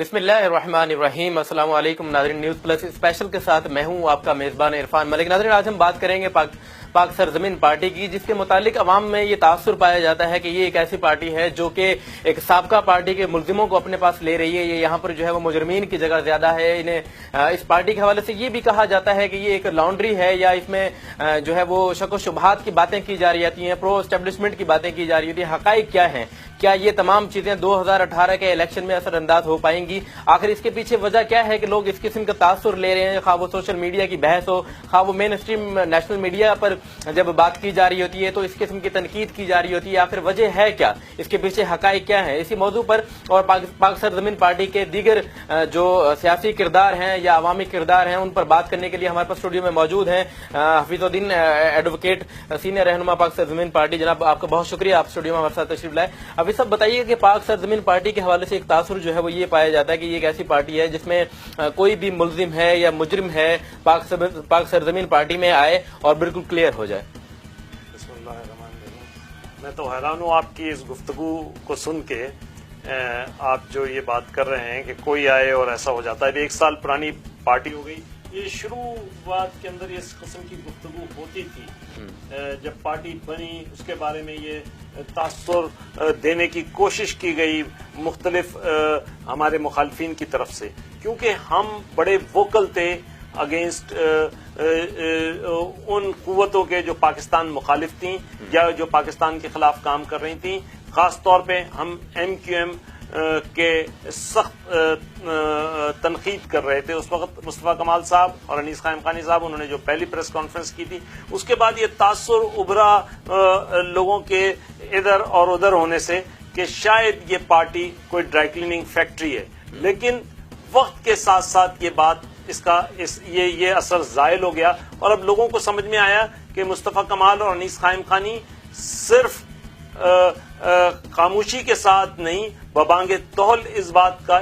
बिस्मिल्लाहिर्रहमानिर्रहीम। अस्सलाम वालेकुम नाज़रीन, न्यूज़ प्लस स्पेशल के साथ मैं हूं आपका मेज़बान इरफान मलिक। नाज़रीन, आज हम बात करेंगे पाक सरजमीन पार्टी की, जिसके मुतालिक अवाम में ये तासुर पाया जाता है कि ये एक ऐसी पार्टी है जो कि एक साबका पार्टी के मुल्जिमों को अपने पास ले रही है। ये यहाँ पर जो है वो मुजरमीन की जगह ज्यादा है। इन्हें इस पार्टी के हवाले से ये भी कहा जाता है कि ये एक लॉन्ड्री है, या इसमें जो है वो शक व शुबहात की बातें की जा रही होती हैं, प्रो एस्टेब्लिशमेंट की बातें की जा रही होती हैं। हकाइक क्या है? क्या ये तमाम चीजें 2018 के इलेक्शन में असरअंदाज हो पाएंगी? आखिर इसके पीछे वजह क्या है कि लोग इस किस्म का तासुर ले रहे हैं? खा वो सोशल मीडिया की बहस हो, खा वो मेन स्ट्रीम नेशनल मीडिया पर जब बात की जा रही होती है तो इस किस्म की तनकीद की जा रही होती है। आखिर वजह है क्या? इसके पीछे हकाइक क्या है? इसी मौजू पर और पाक सरजमीन पार्टी के दीगर जो सियासी किरदार हैं या अवामी किरदार हैं, उन पर बात करने के लिए हमारे पास स्टूडियो में मौजूद हैं हफीजुद्दीन एडवोकेट, सीनियर रहनुमा पाक सरजमीन पार्टी। जनाब, आपका बहुत शुक्रिया, आप स्टूडियो में हमारे साथ तशरीफ लाए। अभी सब बताइए कि पाक सरजमीन पार्टी के हवाले से एक तासुर जो है वो ये पाया जाता है कि ये एक ऐसी पार्टी है जिसमें कोई भी मुल्जिम है या मुजरिम है पाक सरजमीन पार्टी में आए और बिल्कुल क्लियर हो जाए। मैं तो हैरान हूँ आपकी इस गुफ्तगू को सुन के। आप जो ये बात कर रहे हैं कि कोई आए और ऐसा हो जाता है, 1 साल पुरानी पार्टी हो गई। ये शुरुआत के अंदर इस किस्म की गुफ्तगू होती थी। जब पार्टी बनी उसके बारे में ये तासुर देने की कोशिश की गई मुख्तलिफ हमारे मुखालफिन की तरफ से, क्योंकि हम बड़े वोकल थे अगेंस्ट उन कुव्वतों के जो पाकिस्तान मुखालिफ थी या जो पाकिस्तान के खिलाफ काम कर रही थी। खास तौर पे हम MQM के सख्त तनकीद कर रहे थे। उस वक्त मुस्तफा कमाल साहब और अनीस खाइम खानी साहब, उन्होंने जो पहली प्रेस कॉन्फ्रेंस की थी, उसके बाद ये तासुर उभरा लोगों के इधर और उधर होने से कि शायद ये पार्टी कोई ड्राई क्लीनिंग फैक्ट्री है। लेकिन वक्त के साथ साथ ये बात ये असर जायल हो गया और अब लोगों को समझ में आया कि मुस्तफा कमाल और अनीस खाइम खानी सिर्फ खामोशी के साथ नहीं, बबांगे तौल इस बात का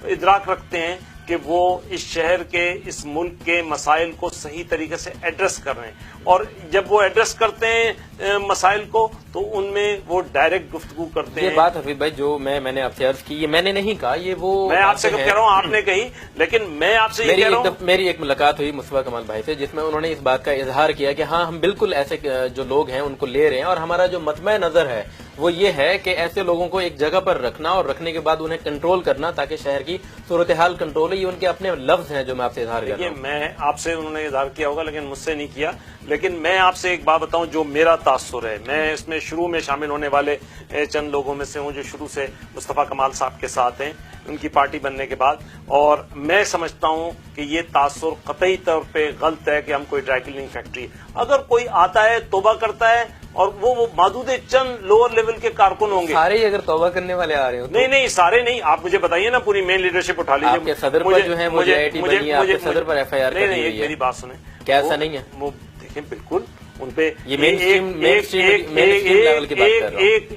इदराक रखते हैं कि वो इस शहर के, इस मुल्क के मसाइल को सही तरीके से एड्रेस कर रहे हैं। और जब वो एड्रेस करते हैं मसाइल को, तो उनमें वो डायरेक्ट गुफ्तगू करते हैं। ये बात हफीज भाई जो मैंने आपसे अर्ज की, ये मैंने नहीं कहा, ये वो मैं आपसे कह रहा हूँ, आपने कही, लेकिन मैं आपसे ये कह रहा हूँ। मेरी एक मुलाकात हुई मुस्तफा कमाल भाई से, जिसमें उन्होंने इस बात का इजहार किया कि हाँ, हम बिल्कुल ऐसे जो लोग हैं उनको ले रहे हैं, और हमारा जो मतमय नजर है वो ये है कि ऐसे लोगों को एक जगह पर रखना और रखने के बाद उन्हें कंट्रोल करना ताकि शहर की सूरत हाल कंट्रोल है। ये उनके अपने लफ्ज हैं जो मैं आपसे इजहार कर रहा हूं। मैं आपसे उन्होंने इजहार किया होगा लेकिन मुझसे नहीं किया। लेकिन मैं आपसे एक बात बताऊं जो मेरा तासुर है। मैं इसमें शुरू में शामिल होने वाले चंद लोगों में से हूं जो शुरू से मुस्तफा कमाल साहब के साथ हैं उनकी पार्टी बनने के बाद, और मैं समझता हूं कि ये तासुर कतई तौर पे गलत है कि हम कोई ड्राई क्लीनिंग फैक्ट्री। अगर कोई आता है, तौबा करता है, और वो मादूदे चंद लोअर लेवल के कारकुन होंगे। सारे ही अगर तौबा करने वाले आ रहे हो तो? नहीं, सारे नहीं। आप मुझे बताइए ना, पूरी मेन लीडरशिप उठा लीजिए। आपके सदर पर जो है मुझे सदर पर FIR नहीं, मेरी बात सुने। क्या ऐसा नहीं है? वो देखिए, बिल्कुल उनपे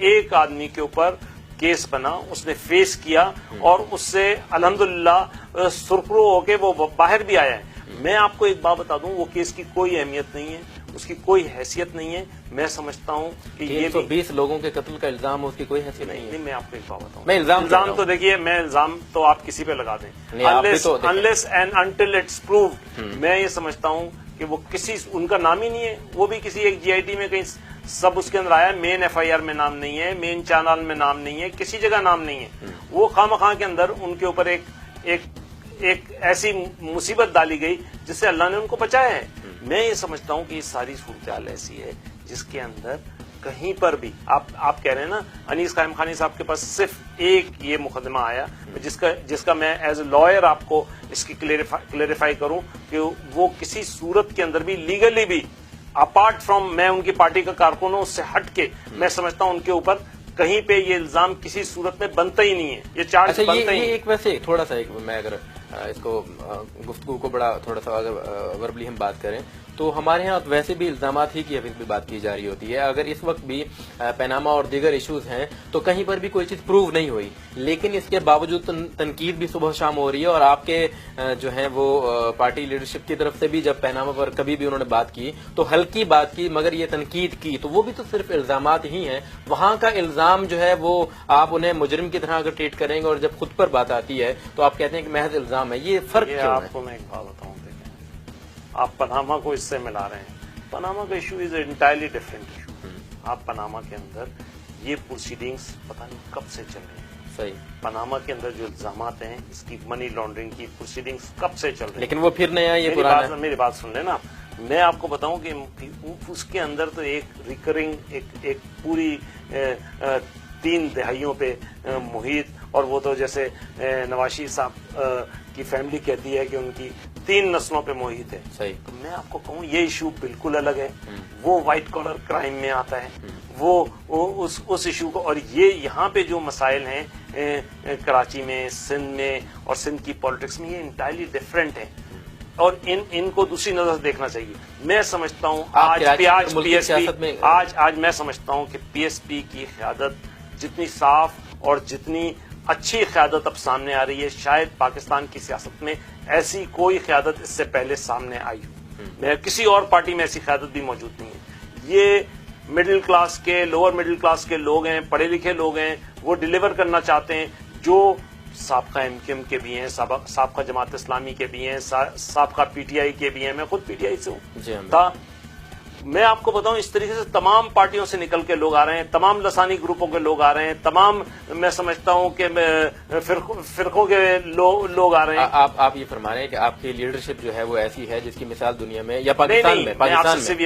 एक आदमी के ऊपर केस बना, उसने फेस किया और उससे अल्हम्दुलिल्लाह सुरखरू होके वो बाहर भी आया है। मैं आपको एक बात बता दूं, वो केस की कोई अहमियत नहीं है, उसकी कोई हैसियत नहीं है। मैं समझता हूं कि ये 120 लोगों के कत्ल का इल्जाम, उसकी कोई हैसियत नहीं है। मैं आपको एक बात बताऊं, मैं इल्जाम तो देखिए, मैं इल्जाम तो आप किसी पे लगा दें, unless and until it's proved. मैं ये समझता हूं कि वो किसी, उनका नाम ही नहीं है, वो भी किसी एक GID में कहीं सब उसके अंदर आया, मेन FIR में नाम नहीं है, मेन चैनल में नाम नहीं है, किसी जगह नाम नहीं है। वो खामखा के अंदर उनके ऊपर एक ऐसी मुसीबत डाली गई जिससे अल्लाह ने उनको बचाया है। मैं ये समझता हूं कि ये सारी सूरत ऐसी है जिसके अंदर कहीं पर भी आप कह रहे हैं ना, अनीस खाइम खानी साहब के पास सिर्फ एक ये मुकदमा आया जिसका मैं एज ए लॉयर आपको इसकी क्लेरिफाई करूं कि वो किसी सूरत के अंदर भी लीगली भी, अपार्ट फ्रॉम मैं उनकी पार्टी का कारकुन हूं, उससे हट के मैं समझता हूं उनके ऊपर कहीं पे ये इल्जाम किसी सूरत में बनता ही नहीं है, ये चार्ज बनता ही नहीं। एक वैसे थोड़ा सा मैं अगर इसको गुफ्तगू को बड़ा थोड़ा सा अगर वर्बली हम बात करें تو ہمارے یہاں ویسے بھی الزامات ہی کی ابھی بھی بات کی جا رہی ہوتی ہے. اگر اس وقت بھی پیناما اور دیگر ایشوز ہیں تو کہیں پر بھی کوئی چیز پروو نہیں ہوئی, لیکن اس کے باوجود تنقید بھی صبح شام ہو رہی ہے. اور آپ کے جو ہیں وہ پارٹی لیڈرشپ کی طرف سے بھی جب پیناما پر کبھی بھی انہوں نے بات کی تو ہلکی بات کی, مگر یہ تنقید کی تو وہ بھی تو صرف الزامات ہی ہیں. وہاں کا الزام جو ہے وہ آپ انہیں مجرم کی طرح اگر ٹریٹ کریں گے اور جب خود پر بات آتی ہے تو آپ کہتے ہیں کہ محض الزام ہے. یہ فرق کیوں ہے؟ آپ کو میں ایک بات بتاؤں, آپ پاناما کو اس سے ملا رہے ہیں. پاناما کا issue is entirely different issue. آپ پاناما کے اندر یہ پروسیڈنگس پتہ نہیں کب سے چل رہے ہیں. صحیح, پاناما کے اندر جو الزامات ہیں اس کی منی لانڈرنگ کی پروسیڈنگس کب سے چل رہی ہیں, لیکن وہ پھر نیا یہ پرانا. میری بات سن لینا. میں آپ کو بتاؤں کہ اس کے اندر تو ایک ریکرنگ ایک پوری 3 دہائیوں پہ محیط, اور وہ تو جیسے نواشی صاحب کی فیملی کہتی ہے کہ ان کی 3 نسلوں پہ محیط ہے. صحیح. تو میں آپ کو کہوں یہ ایشو بالکل الگ ہے. وہ وائٹ کالر کرائم میں آتا ہے, وہ اس ایشو کو. اور یہ یہاں پہ جو مسائل ہیں کراچی میں, سندھ میں اور سندھ کی پالیٹکس میں, یہ انٹائرلی ڈفرینٹ ہیں اور ان کو دوسری نظر دیکھنا چاہیے. میں سمجھتا ہوں آج میں سمجھتا ہوں کہ پی ایس پی کی قیادت جتنی صاف اور جتنی اچھی قیادت اب سامنے آ رہی ہے, شاید پاکستان کی سیاست میں ایسی کوئی قیادت اس سے پہلے سامنے آئی ہو. کسی اور پارٹی میں ایسی قیادت بھی موجود نہیں ہے. یہ مڈل کلاس کے, لوور مڈل کلاس کے لوگ ہیں, پڑھے لکھے لوگ ہیں, وہ ڈیلیور کرنا چاہتے ہیں, جو سابقہ ایم کیو ایم کے بھی ہیں, سابقہ جماعت اسلامی کے بھی ہیں, سابقہ پی ٹی آئی کے بھی ہیں. میں خود پی ٹی آئی سے ہوں. میں آپ کو بتاؤں اس طریقے سے تمام پارٹیوں سے نکل کے لوگ آ رہے ہیں, تمام لسانی گروپوں کے لوگ آ رہے ہیں, تمام میں سمجھتا ہوں کہ فرقوں کے لوگ آ رہے ہیں. آپ یہ فرما رہے ہیں کہ آپ کی لیڈرشپ جو ہے وہ ایسی ہے جس کی مثال دنیا میں یا پاکستان میں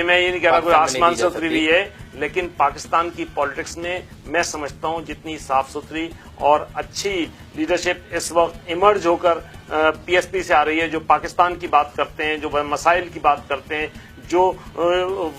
میں یہ نہیں کہہ رہا کوئی آسمان سے اتری ہوئی ہے, لیکن پاکستان کی پالیٹکس میں میں سمجھتا ہوں جتنی صاف ستھری اور اچھی لیڈرشپ اس وقت ایمرج ہو کر پی ایس پی سے آ رہی ہے, جو پاکستان کی بات کرتے ہیں, جو مسائل کی بات کرتے ہیں, جو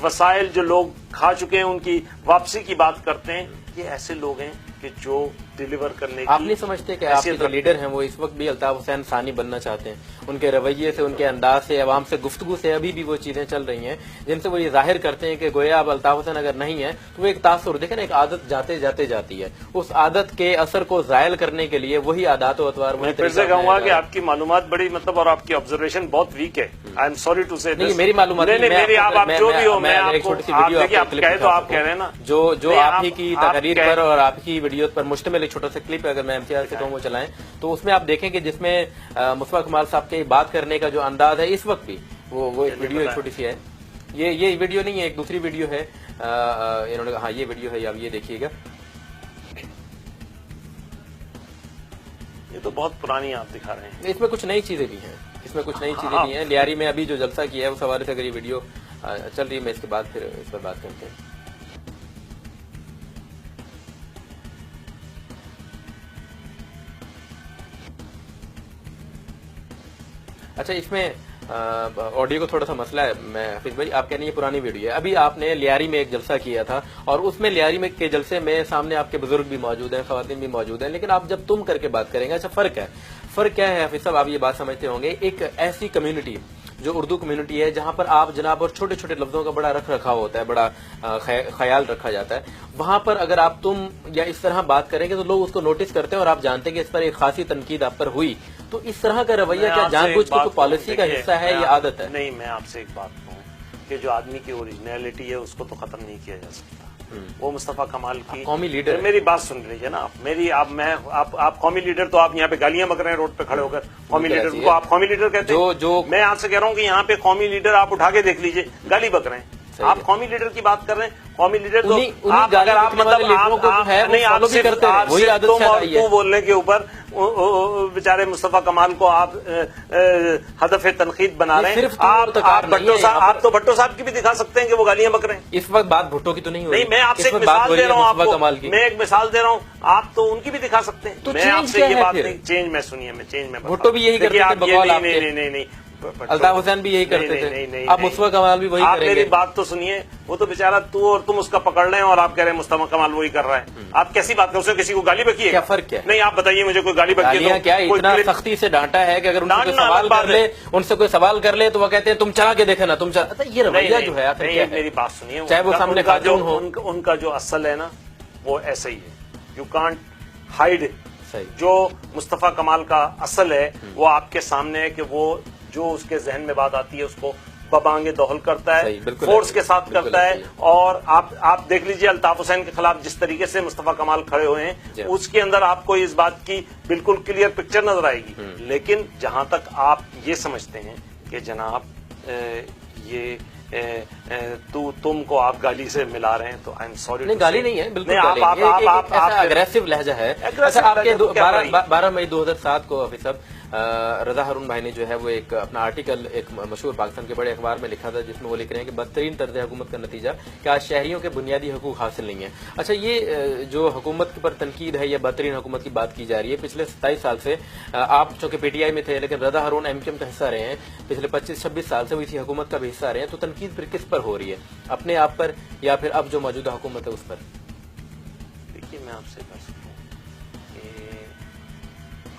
وسائل جو لوگ کھا چکے ہیں ان کی واپسی کی بات کرتے ہیں, یہ ایسے لوگ ہیں کہ جو ڈیلیور کرنے کی. آپ نہیں سمجھتے کہ آپ کے جو لیڈر ہیں وہ اس وقت بھی الطاف حسین ثانی بننا چاہتے ہیں؟ ان کے رویے سے, ان کے انداز سے, عوام سے گفتگو سے ابھی بھی وہ چیزیں چل رہی ہیں جن سے وہ یہ ظاہر کرتے ہیں کہ گویا اب الطاف حسین اگر نہیں ہے تو وہ ایک تاثر, دیکھیں نا, ایک عادت جاتے جاتے جاتی ہے. اس عادت کے اثر کو زائل کرنے کے لیے وہی عادات و اطوار. میں پھر سے کہوں گا کہ آپ کی معلومات بڑی اور آپ کی آبزرویشن بہت ویک ہے. آئی ایم سوری ٹو سے. نہیں, میری معلومات میری آپ جو بھی ہو, میں ایک چھوٹی سی ویڈیو آپ کہہ تو آپ کہہ رہے ہیں نا, جو آپ ہی کی تقریر پر اور آپ کی ویڈیو پر مشتمل ایک چھوٹا سا کلپ اگر میں MCR سے کہوں وہ چلائیں تو اس میں آپ دیکھیں کہ جس میں مصطفیٰ کمال صاحب کے بات کرنے کا جو انداز ہے اس وقت بھی وہ ایک ویڈیو ایک چھوٹی سی ہے. یہ ویڈیو نہیں ہے, ایک دوسری ویڈیو ہے. انہوں نے کہا ہاں یہ ویڈیو ہے, اب یہ دیکھیے گا. یہ تو بہت پرانی آپ دکھا رہے ہیں. اس میں کچھ نئی چیزیں بھی ہیں, اس میں کچھ نئی چیزیں بھی ہیں. لیاری میں ابھی جو جلسہ کیا ہے اس حوالے سے اگر یہ ویڈیو چل رہی ہے, میں اس کے بعد پھر اس پر بات کرتے ہیں. اچھا, اس میں آڈیو کو تھوڑا سا مسئلہ ہے. میں حفیظ بھائی آپ کہہ رہے ہیں یہ پرانی ویڈیو ہے. ابھی آپ نے لیاری میں ایک جلسہ کیا تھا اور اس میں لیاری میں کے جلسے میں سامنے آپ کے بزرگ بھی موجود ہیں, خواتین بھی موجود ہیں, لیکن آپ جب تم کر کے بات کریں گے. اچھا, فرق کیا ہے حفیظ صاحب؟ آپ یہ بات سمجھتے ہوں گے, ایک ایسی کمیونٹی جو اردو کمیونٹی ہے جہاں پر آپ جناب اور چھوٹے چھوٹے لفظوں کا بڑا رکھ رکھا ہوتا ہے, بڑا خیال رکھا جاتا ہے, وہاں پر اگر آپ تم یا اس طرح بات کریں گے تو لوگ اس کو نوٹس کرتے ہیں اور آپ جانتے ہیں کہ اس پر ایک خاصی تنقید آپ پر ہوئی. تو اس طرح کا رویہ کیا جان بوجھ کے پالیسی کا حصہ ہے یا عادت ہے؟ نہیں, میں آپ سے ایک بات کہوں کہ جو آدمی کی اوریجنلٹی ہے اس کو تو ختم نہیں کیا جا سکتا. وہ مصطفیٰ کمال کی قومی لیڈر. میری بات سن لیجیے نا آپ, آپ قومی لیڈر تو آپ یہاں پہ گالیاں بک رہے ہیں روڈ پہ کھڑے ہو کر. قومی لیڈر کو آپ قومی لیڈر کہتے ہیں. میں آپ سے کہہ رہا ہوں کہ یہاں پہ قومی لیڈر آپ اٹھا کے دیکھ لیجیے, گالی بک رہے ہیں. آپ قومی لیڈر کی بات کر رہے ہیں. قومی لیڈر تو اگر آپ تو بولنے کے اوپر بیچارے مصطفیٰ کمال کو آپ ہدف تنقید بنا رہے ہیں. آپ تو بھٹو صاحب کی بھی دکھا سکتے ہیں کہ وہ گالیاں بک رہے ہیں. اس وقت بات بھٹو کی تو نہیں ہو رہی. نہیں, میں آپ سے ایک مثال دے رہا ہوں, آپ کو میں ایک مثال دے رہا ہوں, آپ تو ان کی بھی دکھا سکتے ہیں. میں آپ سے یہ بات نہیں, چینج میں سنیے, میں چینج میں بھٹو بھی یہی کرتے ہیں. نہیں, अल्ताफ हुसैन भी यही करते थे, अब मुस्तफा कमाल भी वही करेंगे। मेरी बात तो सुनिए, वो तो बेचारा तू और तुम उसका पकड़ रहे हैं और आप कह रहे हैं मुस्तफा कमाल वही कर रहा है। आप कैसी बात कर, उसने किसी को गाली बकी है? क्या फर्क है? नहीं, आप बताइए मुझे, कोई गाली बकी है? क्या इतना सख्ती से डांटा है कि अगर उनसे कोई सवाल कर ले तो वो कहते हैं तुम चला के देखे ना, तुम चला। ये रवैया जो है मेरी बात सुनिए, चाहे वो सामने खातून हो, उनका जो असल है ना वो ऐसा ही है, यू कांट हाइड इट। जो मुस्तफा कमाल का असल है वो आपके सामने है कि वो जो उसके जहन में बात आती है उसको बबांगे दोहल करता है, फोर्स के साथ करता है। और आप देख लीजिए अल्ताफ हुसैन के खिलाफ जिस तरीके से मुस्तफा कमाल खड़े हुए हैं, उसके अंदर आपको इस बात की बिल्कुल क्लियर पिक्चर नजर आएगी। लेकिन जहां तक आप ये समझते हैं कि जनाब ये तुमको आप गाली से मिला रहे हैं, तो आई एम सॉरी। नहीं, गाली नहीं है, बिल्कुल आप अग्रेसिव लहजा है। अच्छा, आपके 12 मई 2007 को हाफिज साहब रजा हारून भाई ने जो है वो एक अपना आर्टिकल एक मशहूर पाकिस्तान के बड़े अखबार में लिखा था, जिसमें वो लिख रहे हैं कि बदतरीन तर्ज हुकूमत का नतीजा कि आज शहरियों के बुनियादी हकूक हासिल नहीं है। अच्छा, ये जो हुकूमत पर तनकीद है या बदतरीन हुकूमत की बात की जा रही है, पिछले 27 साल से आप चूंकि पीटीआई में थे लेकिन रजा हारून एमक्यूएम का हिस्सा रहे हैं, पिछले 25-26 साल से वो इसी हुकूमत का भी हिस्सा रहे हैं, तो तनकीद फिर किस पर हो रही है, अपने आप पर या फिर अब जो मौजूदा हुकूमत है उस पर? देखिए, मैं आपसे कह सकता हूँ कि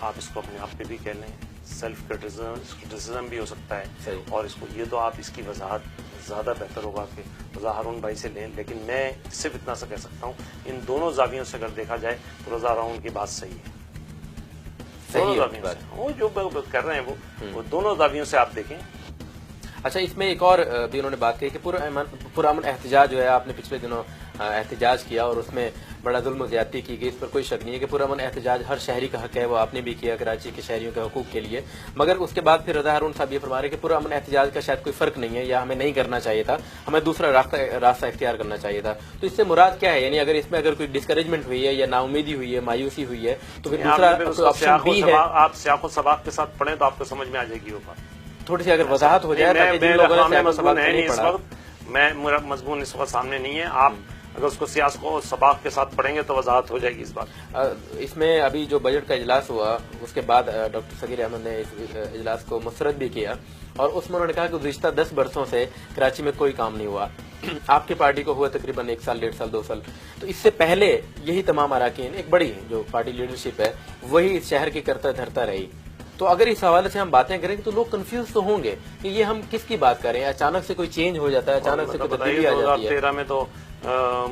आप इसको अपने आप पे भी कह लें, सेल्फ क्रिटिसिज्म भी हो सकता है, और इसको ये तो आप इसकी वजाहत ज्यादा बेहतर होगा कि रजा हारून भाई से लें। लेकिन मैं सिर्फ इतना सा कह सकता हूँ, इन दोनों जावियों से अगर देखा जाए तो रजा हारून की बात सही है। दोनों जावियों से वो जो कर रहे हैं वो दोनों जावियों से आप देखें। अच्छा, इसमें एक और भी उन्होंने बात की कि पुरअमन एहतजाज जो है, आपने पिछले दिनों एहतजाज किया और उसमें बड़ा जुल्म ज्यादती की गई, इस पर कोई शक नहीं है कि पुरअमन एहतजाज हर शहरी का हक है, वो आपने भी किया कराची के शहरियों के हकूक के लिए। मगर उसके बाद फिर रजा हारून साहब ये फरमा रहे कि पुरअमन एहतजाज का शायद कोई फर्क नहीं है या हमें नहीं करना चाहिए था, हमें दूसरा रास्ता इख्तियार करना चाहिए था। तो इससे मुराद क्या है? यानी अगर इसमें अगर कोई डिस्करेजमेंट हुई है या नाउमीदी हुई है, मायूसी हुई है, तो फिर दूसरा ऑप्शन भी है। आप सियाक़ो सबाक़ के साथ पढ़ें तो आपको समझ में आ जाएगी वो बात। थोड़ी सी अगर वजाहत हो जाए, मेरा मजमून इस वक्त सामने नहीं है, आप अगर उसको सियासत को सबाक़ के साथ पढ़ेंगे तो वजाहत हो जाएगी इस बात। इसमें अभी जो बजट का इजलास हुआ उसके बाद डॉक्टर सगीर अहमद ने इस इजलास को मुस्तरद भी किया और उसमें उन्होंने कहा कि गुज़िश्ता 10 बरसों से कराची में कोई काम नहीं हुआ। आपकी पार्टी को हुआ तकरीबन 1 साल, 1.5 साल, 2 साल, तो इससे पहले यही तमाम अराकीन, एक बड़ी जो पार्टी लीडरशिप है वही इस शहर की करता धरता रही। तो अगर इस हवाले से हम बातें करेंगे तो लोग कंफ्यूज तो होंगे कि ये हम किसकी बात कर रहे हैं। अचानक से कोई चेंज हो जाता है, अचानक से कोई तब्दीली आ जाती है। 2013 में तो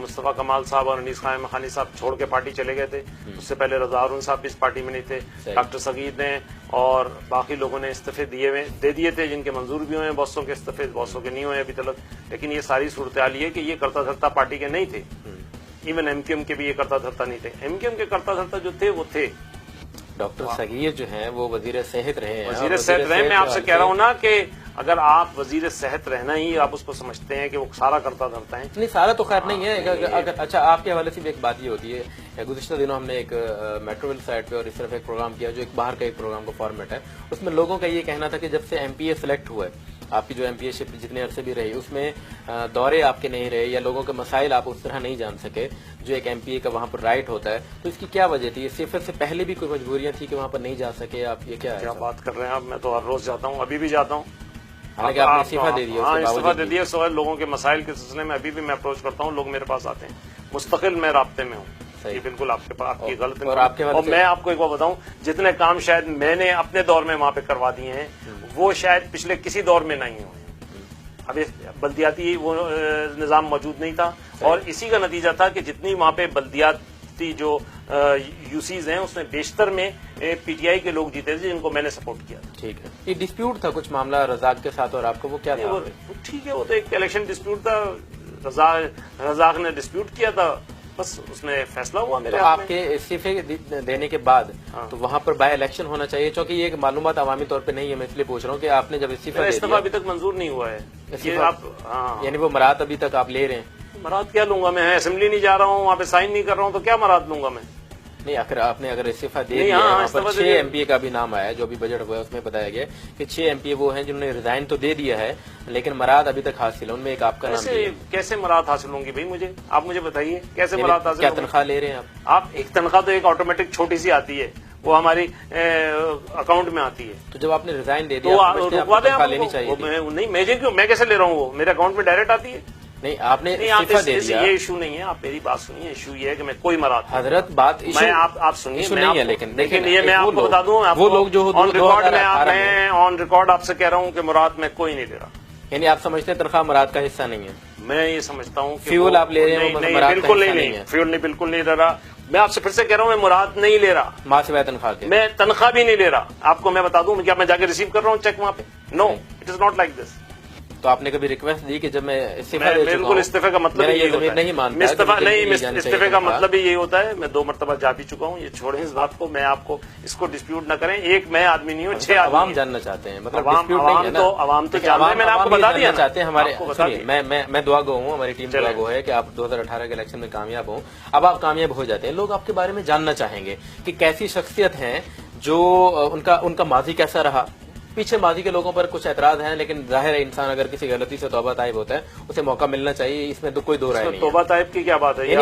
मुस्तफा कमाल साहब और अनीस खान मखानी साहब छोड़ के पार्टी चले गए थे। उससे पहले रजा हारून साहब भी इस पार्टी में नहीं थे। डॉक्टर सगीर ने और बाकी लोगों ने इस्तीफे दे दिए थे, जिनके मंजूर भी हुए हैं, बॉसों के इस्तीफे, बॉसों के नहीं हुए अभी तक। लेकिन ये सारी सूरत हाल ये कि ये करता धरता पार्टी के नहीं थे। इवन एमक्यूएम के भी ये करता धरता नहीं थे। एमक्यूएम के करता धरता जो थे वो थे। डॉक्टर सगीर जो हैं वो वजीर सेहत रहे हैं। वजीर सेहत रहे, मैं आपसे कह रहा हूँ ना कि अगर आप वजीर सेहत रहना ही आप उसको समझते हैं कि वो सारा करता धरता है। नहीं, सारा तो खैर नहीं है। अगर अच्छा, आपके हवाले से भी एक बात ये होती है, गुज़िश्ता दिनों हमने एक मेट्रोविल साइट पे और इस तरफ एक प्रोग्राम किया जो एक बाहर का एक प्रोग्राम का फॉर्मेट है। उसमें लोगों का ये कहना था कि जब से एमपीए सिलेक्ट हुआ है, आपकी जो एमपीए जितने अरसे भी रही, उसमें दौरे आपके नहीं रहे या लोगों के मसाइल आप उस तरह नहीं जान सके जो एक एमपीए का वहां पर राइट होता है। तो इसकी क्या वजह थी? सिफर से पहले भी कोई मजबूरियां थी कि वहां पर नहीं जा सके आप? ये क्या बात कर रहे हैं आप? मैं तो हर रोज जाता हूँ, अभी भी जाता हूँ। हालांकि आपने इस्तीफा दे दिया। हाँ, इस्तीफा दे दिया। सवाल लोगों के मसाइल के सिलसिले में अभी भी मैं अप्रोच करता हूँ, लोग मेरे पास आते हैं, मुस्तकिल मैं राब्ते में हूँ। ये बिल्कुल आपकी गलत है। और मैं आपको एक बार बताऊं, जितने काम शायद मैंने अपने दौर में वहां पे करवा दिए हैं वो शायद पिछले किसी दौर में नहीं हुए। अभी बल्दियाती वो निजाम मौजूद नहीं था और इसी का नतीजा था कि जितनी वहां पे बल्दियाती जो यूसीज हैं उसमें बेशतर में पीटीआई के लोग जीते थे जिनको मैंने सपोर्ट किया था। ठीक है, ये डिस्प्यूट था कुछ मामला रजाक के साथ और आपको वो क्या था? ठीक है, वो तो एक इलेक्शन डिस्प्यूट था, रजाक ने डिस्प्यूट किया था, बस उसमें फैसला हुआ मेरे। तो आपके इस्तीफे देने के बाद तो वहाँ पर बाय इलेक्शन होना चाहिए, क्योंकि ये मालूमात अवामी तौर पे नहीं है। मैं इसलिए पूछ रहा हूँ कि आपने जब इस्तीफा अभी तक मंजूर नहीं हुआ है, यानी वो मराद अभी तक आप ले रहे हैं? मराद क्या लूंगा मैं? असेंबली नहीं जा रहा हूँ, वहाँ पे साइन नहीं कर रहा हूँ, तो क्या मराद लूंगा मैं? नहीं, आपने अगर इस्तीफा दे दिया, वहाँ पर 6 एमपीए का भी नाम आया, जो भी बजट हुआ है उसमें बताया गया कि 6 एमपीए वो हैं जिन्होंने रिजाइन तो दे दिया है लेकिन मराद अभी तक हासिल है, उनमें एक आपका नाम भी है। कैसे मराद हासिल होंगी भाई? मुझे आप मुझे बताइए कैसे मराद हासिल? क्या तनख्वाह ले रहे हैं आप? एक तनख्वाह तो एक ऑटोमेटिक छोटी सी आती है, وہ ہماری اکاؤنٹ میں آتی ہے. تو جب آپ نے ریزائن دے تو دیا رکوا دیں آپ لینی چاہیے. نہیں میں کیسے لے رہا ہوں, وہ میرے اکاؤنٹ میں ڈائریکٹ آتی ہے. نہیں آپ نے استعفیٰ دے دیا. یہ ایشو نہیں ہے, آپ میری بات سنیے. ایشو یہ ہے کہ میں کوئی مراد حضرت بات میں آپ سنیے نہیں ہے, لیکن یہ میں آپ کو بتا دوں, وہ لوگ جو آن ریکارڈ میں آن ریکارڈ آپ سے کہہ رہا ہوں کہ مراد میں کوئی نہیں لے رہا. یعنی آپ سمجھتے ہیں تنخواہ مراد کا حصہ نہیں ہے؟ میں یہ سمجھتا ہوں کہ فیول آپ لے رہے ہیں, بالکل نہیں, فیول نہیں, بالکل نہیں لے رہا. میں آپ سے پھر سے کہہ رہا ہوں, میں مراد نہیں لے رہا. ماہ سوائے تنخواہ کے میں تنخواہ بھی نہیں لے رہا. آپ کو میں بتا دوں, کیا میں جا کے ریسیو کر رہا ہوں چیک وہاں پہ؟ No, it is not like this. تو آپ نے کبھی ریکویسٹ دی کہ جب میں استعفیٰ دے چکا ہوں؟ بالکل استعفے کا مطلب نہیں مانتا, استعفے کا مطلب یہ ہوتا ہے. میں 2 مرتبہ جا بھی چکا ہوں. یہ چھوڑیں اس بات کو, میں آپ کو اس کو ڈسپیوٹ نہ کریں. ایک میں آدمی نہیں ہوں, 6 عوام جاننا چاہتے ہیں. مطلب عوام تو جانتے ہیں, میں نے آپ کو بتا دیا چاہتے ہیں. ہمارے میں دعا گو ہوں, ہماری ٹیم دعا گو ہے کہ آپ 2018 کے الیکشن میں کامیاب ہوں. اب آپ کامیاب ہو جاتے ہیں, لوگ آپ کے بارے میں جاننا چاہیں گے کہ کیسی شخصیت ہیں, جو ان کا ماضی کیسا رہا. پیچھے ماضی کے لوگوں پر کچھ اعتراض ہیں, لیکن ظاہر ہے انسان اگر کسی غلطی سے توبہ طائب ہوتا ہے اسے موقع ملنا چاہیے. اس میں تو کوئی دو رائے نہیں ہے. توبہ طائب کی کیا بات ہے؟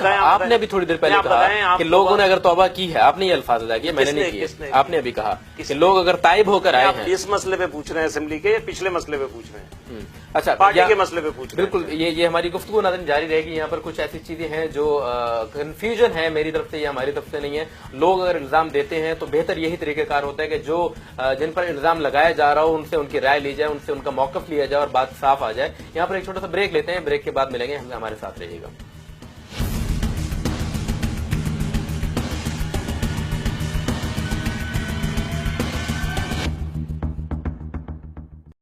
آپ نے ابھی تھوڑی دیر پہلے کہا کہ لوگوں نے اگر توبہ کی ہے, آپ نے یہ الفاظ ادا کیے, میں نے نہیں کیے. آپ نے ابھی کہا کہ لوگ اگر طائب ہو کر آئے ہیں. اس مسئلے پہ پوچھ رہے ہیں اسمبلی کے, یا پچھلے مسئلے پہ پوچھ رہے ہیں؟ اچھا, پارٹی کے مسئلے پہ پوچھ رہے ہیں. بالکل, یہ ہماری گفتگو ناظرین جاری رہے گی. یہاں پر کچھ ایسی چیزیں ہیں جو کنفیوژن ہے میری طرف سے یا ہماری طرف سے نہیں ہے. لوگ اگر الزام دیتے ہیں تو بہتر یہی طریقہ کار ہوتا ہے کہ جو جن پر الزام لگایا جا رہا ہو ان سے ان کی رائے لی جائے, ان سے ان کا موقف لیا جائے اور بات صاف آ جائے. یہاں پر ایک چھوٹا سا بریک لیتے ہیں, بریک کے بعد ملیں گے. ہمارے ساتھ رہیے گا.